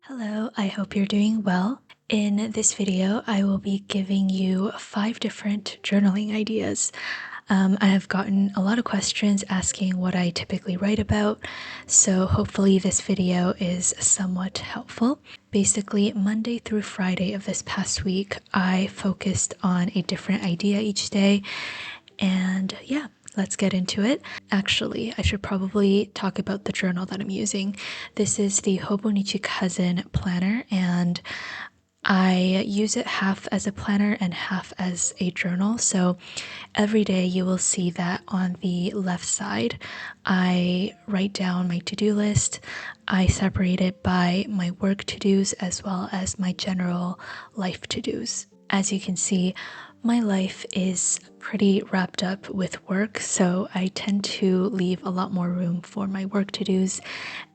Hello, I hope you're doing well. In this video, I will be giving you 5 different journaling ideas. I have gotten a lot of questions asking what I typically write about, so hopefully this video is somewhat helpful. Basically, Monday through Friday of this past week, I focused on a different idea each day, and yeah, let's get into it. Actually, I should probably talk about the journal that I'm using. This is the Hobonichi cousin planner, and I use it half as a planner and half as a journal. So every day you will see that on the left side, I write down my to-do list. I separate it by my work to-dos as well as my general life to-dos. As you can see, my life is pretty wrapped up with work, so I tend to leave a lot more room for my work to-dos,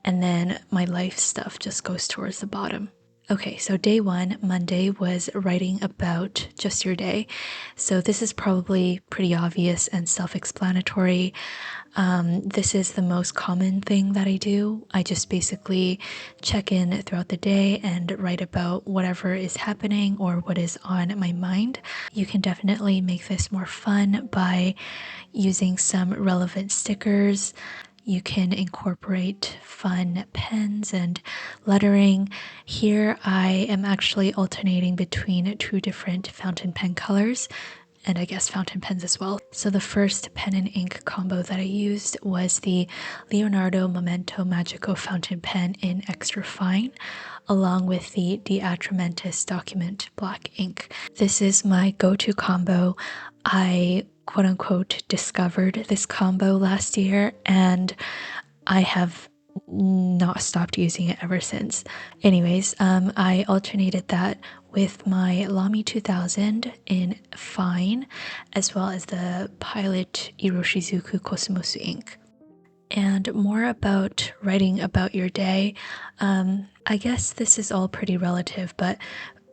and then my life stuff just goes towards the bottom. Okay, so day one, Monday, was writing about just your day. So this is probably pretty obvious and self-explanatory. This is the most common thing that I do. I just basically check in throughout the day and write about whatever is happening or what is on my mind. You can definitely make this more fun by using some relevant stickers. You can incorporate fun pens and lettering. Here I am actually alternating between 2 different fountain pen colors, and I guess fountain pens as well. So the first pen and ink combo that I used was the Leonardo Momento Magico fountain pen in extra fine, along with the DeAtramentis document black ink. This is my go-to combo. I quote-unquote discovered this combo last year, and I have not stopped using it ever since. Anyways, I alternated that with my Lamy 2000 in fine, as well as the Pilot Iroshizuku Cosmosu ink. And more about writing about your day. I guess this is all pretty relative, but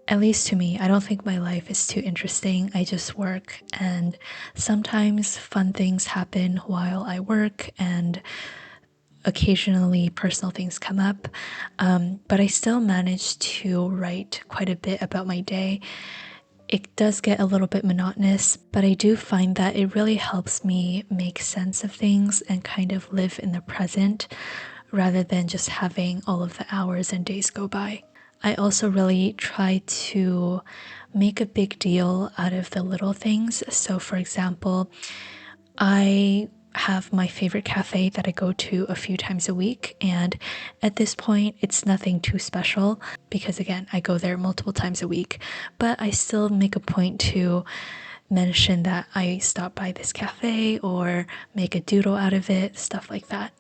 at least to me, I don't think my life is too interesting. I just work, and sometimes fun things happen while I work, and occasionally personal things come up. But I still manage to write quite a bit about my day. It does get a little bit monotonous, but I do find that it really helps me make sense of things and kind of live in the present rather than just having all of the hours and days go by. I also really try to make a big deal out of the little things. So for example, I have my favorite cafe that I go to a few times a week, and at this point it's nothing too special because again, I go there multiple times a week, but I still make a point to mention that I stopped by this cafe or make a doodle out of it, stuff like that.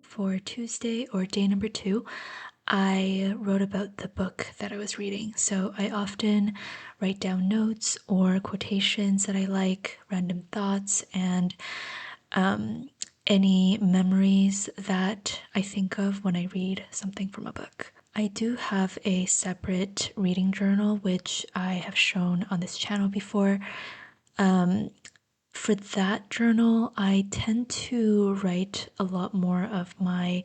For Tuesday, or day number 2, I wrote about the book that I was reading. So I often write down notes or quotations that I like, random thoughts, and any memories that I think of when I read something from a book. I do have a separate reading journal, which I have shown on this channel before. For that journal, I tend to write a lot more of my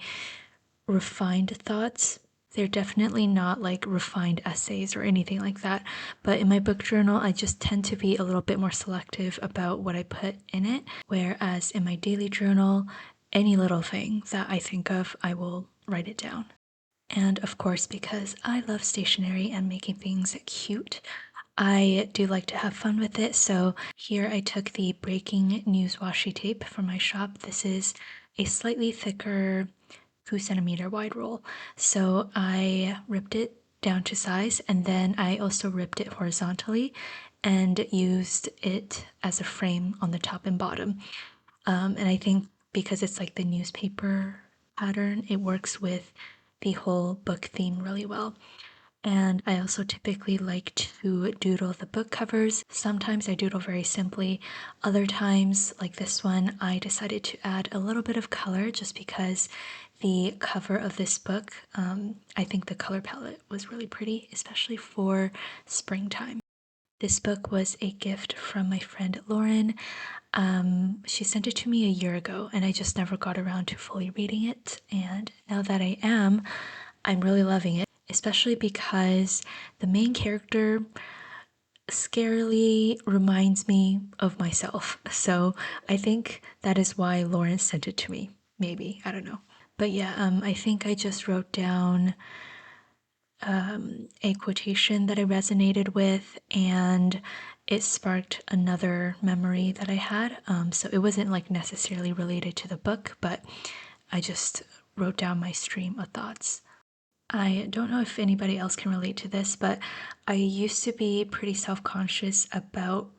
refined thoughts. They're definitely not like refined essays or anything like that, but in my book journal, I just tend to be a little bit more selective about what I put in it, whereas in my daily journal, any little thing that I think of, I will write it down. And of course, because I love stationery and making things cute, I do like to have fun with it. So here I took the Breaking News washi tape from my shop. This is a slightly thicker 2 centimeter wide roll. So I ripped it down to size, and then I also ripped it horizontally and used it as a frame on the top and bottom. And I think because it's like the newspaper pattern, it works with the whole book theme really well. And I also typically like to doodle the book covers. Sometimes I doodle very simply. Other times, like this one, I decided to add a little bit of color just because the cover of this book, I think the color palette was really pretty, especially for springtime. This book was a gift from my friend Lauren. She sent it to me a year ago, and I just never got around to fully reading it. And now that I am, I'm really loving it, especially because the main character scarily reminds me of myself. So I think that is why Lauren sent it to me. Maybe, I don't know. But yeah, I think I just wrote down a quotation that I resonated with, and it sparked another memory that I had. So it wasn't like necessarily related to the book, but I just wrote down my stream of thoughts. I don't know if anybody else can relate to this, but I used to be pretty self-conscious about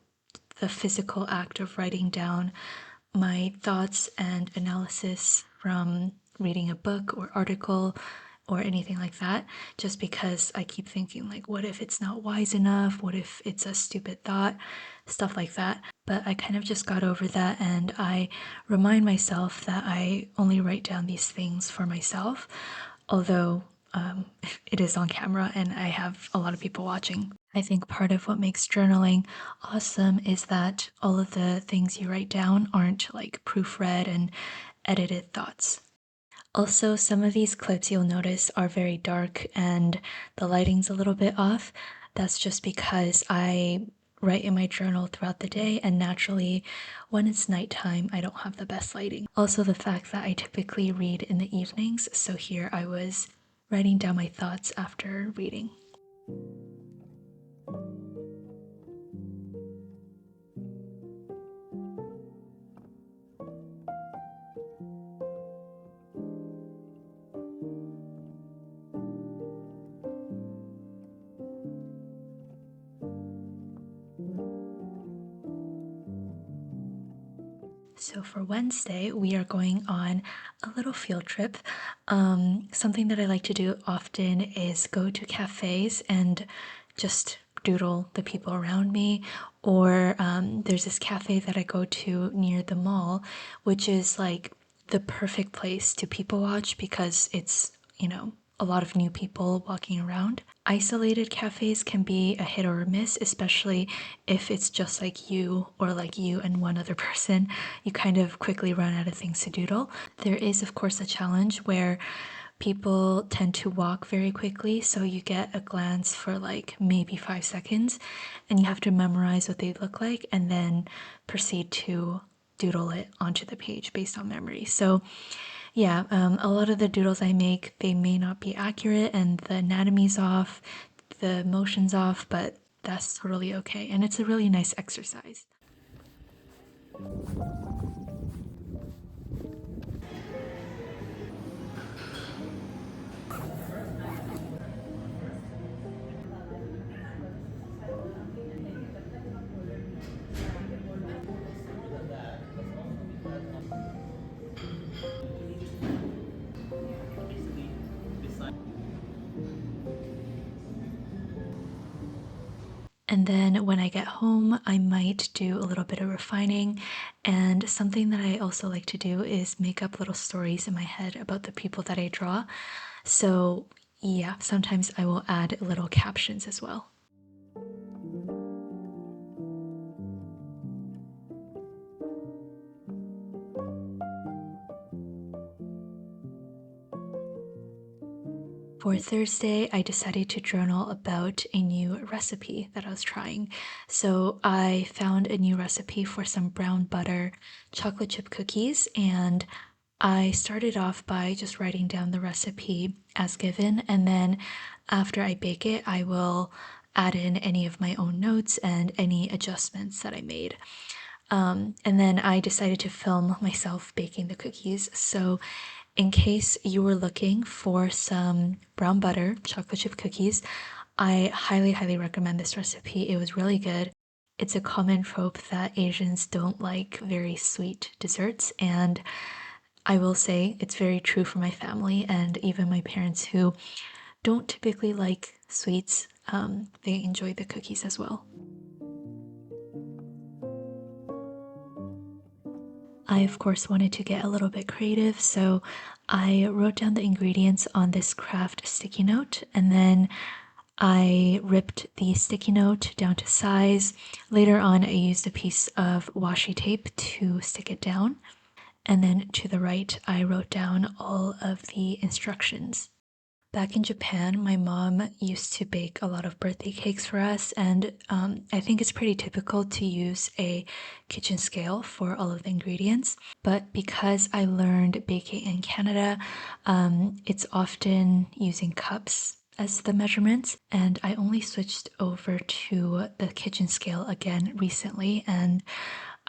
the physical act of writing down my thoughts and analysis from reading a book or article or anything like that, just because I keep thinking, like, what if it's not wise enough? What if it's a stupid thought? Stuff like that. But I kind of just got over that, and I remind myself that I only write down these things for myself, although it is on camera and I have a lot of people watching. I think part of what makes journaling awesome is that all of the things you write down aren't like proofread and edited thoughts. Also, some of these clips you'll notice are very dark and the lighting's a little bit off. That's just because I write in my journal throughout the day, and naturally, when it's nighttime, I don't have the best lighting. Also, the fact that I typically read in the evenings, so here I was writing down my thoughts after reading. So for Wednesday, we are going on a little field trip. Something that I like to do often is go to cafes and just doodle the people around me. Or there's this cafe that I go to near the mall, which is like the perfect place to people watch because it's, a lot of new people walking around. Isolated cafes can be a hit or a miss, especially if it's just like you or like you and one other person. You kind of quickly run out of things to doodle. There is, of course, a challenge where people tend to walk very quickly, so you get a glance for like maybe 5 seconds, and you have to memorize what they look like and then proceed to doodle it onto the page based on memory. So yeah, a lot of the doodles I make, they may not be accurate and the anatomy's off, the motion's off, but that's totally okay. And it's a really nice exercise. And then when I get home, I might do a little bit of refining. And something that I also like to do is make up little stories in my head about the people that I draw. So yeah, sometimes I will add little captions as well. For Thursday, I decided to journal about a new recipe that I was trying. So I found a new recipe for some brown butter chocolate chip cookies, and I started off by just writing down the recipe as given, and then after I bake it, I will add in any of my own notes and any adjustments that I made. And then I decided to film myself baking the cookies. So in case you were looking for some brown butter chocolate chip cookies, I highly, highly recommend this recipe. It was really good. It's a common trope that Asians don't like very sweet desserts, and I will say it's very true for my family and even my parents who don't typically like sweets. They enjoy the cookies as well. I, of course, wanted to get a little bit creative, so I wrote down the ingredients on this craft sticky note, and then I ripped the sticky note down to size. Later on, I used a piece of washi tape to stick it down. And then to the right, I wrote down all of the instructions. Back in Japan, my mom used to bake a lot of birthday cakes for us, and I think it's pretty typical to use a kitchen scale for all of the ingredients. But because I learned baking in Canada, it's often using cups as the measurements, and I only switched over to the kitchen scale again recently, and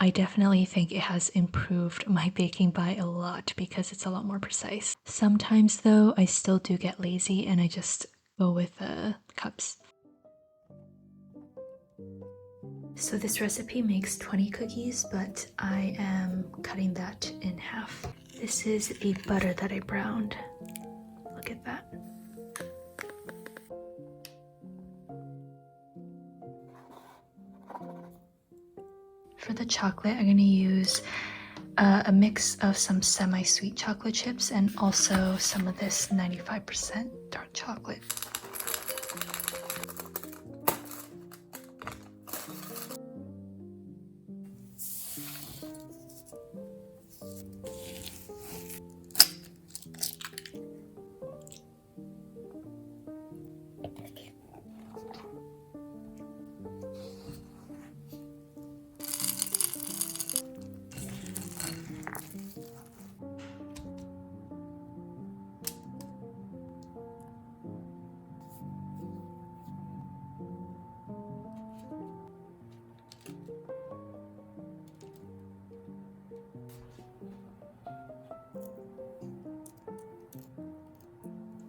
I definitely think it has improved my baking by a lot because it's a lot more precise. Sometimes though, I still do get lazy and I just go with the cups. So this recipe makes 20 cookies, but I am cutting that in half. This is the butter that I browned. Look at that. For the chocolate, I'm going to use a mix of some semi-sweet chocolate chips and also some of this 95% dark chocolate.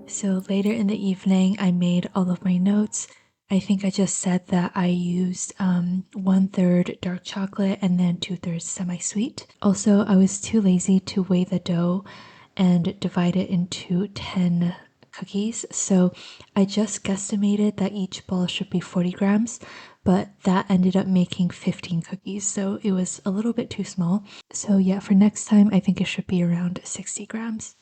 So later in the evening, I made all of my notes. I think I just said that I used 1/3 dark chocolate and then 2/3 semi-sweet. Also, I was too lazy to weigh the dough and divide it into 10 cookies. So I just guesstimated that each ball should be 40 grams, but that ended up making 15 cookies. So it was a little bit too small. So yeah, for next time, I think it should be around 60 grams.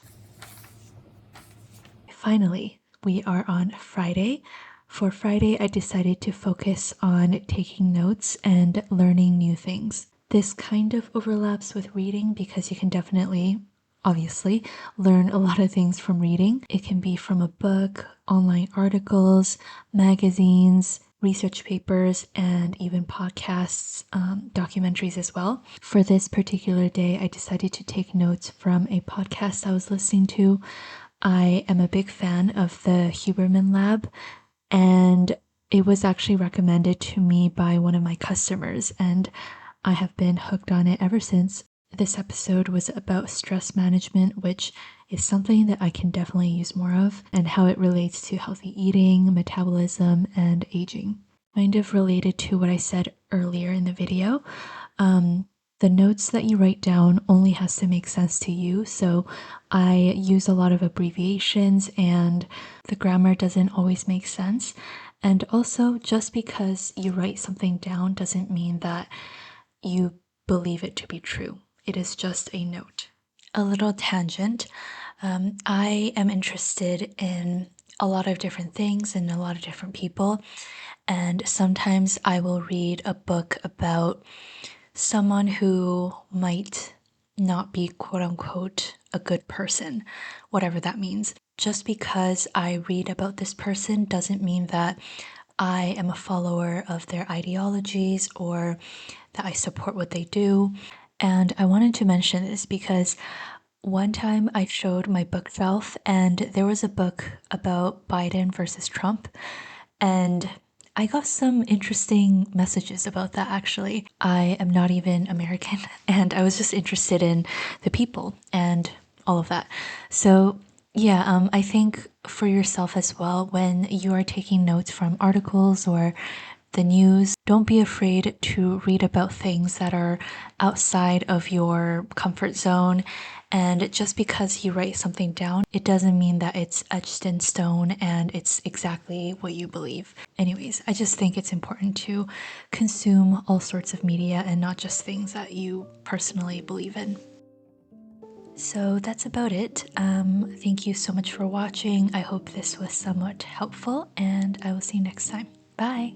Finally, we are on Friday. For Friday, I decided to focus on taking notes and learning new things. This kind of overlaps with reading because you can definitely, obviously, learn a lot of things from reading. It can be from a book, online articles, magazines, research papers, and even podcasts, documentaries as well. For this particular day, I decided to take notes from a podcast I was listening to. I am a big fan of the Huberman Lab, and it was actually recommended to me by one of my customers, and I have been hooked on it ever since. This episode was about stress management, which is something that I can definitely use more of, and how it relates to healthy eating, metabolism, and aging. Kind of related to what I said earlier in the video, the notes that you write down only has to make sense to you. So I use a lot of abbreviations and the grammar doesn't always make sense. And also, just because you write something down doesn't mean that you believe it to be true. It is just a note. A little tangent. I am interested in a lot of different things and a lot of different people. And sometimes I will read a book about someone who might not be quote unquote a good person, whatever that means. Just because I read about this person doesn't mean that I am a follower of their ideologies or that I support what they do. And I wanted to mention this because one time I showed my bookshelf and there was a book about Biden versus Trump, and I got some interesting messages about that actually. I am not even American and I was just interested in the people and all of that. So yeah, I think for yourself as well, when you are taking notes from articles or the news, don't be afraid to read about things that are outside of your comfort zone. And just because you write something down, it doesn't mean that it's etched in stone and it's exactly what you believe. Anyways, I just think it's important to consume all sorts of media and not just things that you personally believe in. So that's about it. Thank you so much for watching. I hope this was somewhat helpful, and I will see you next time. Bye!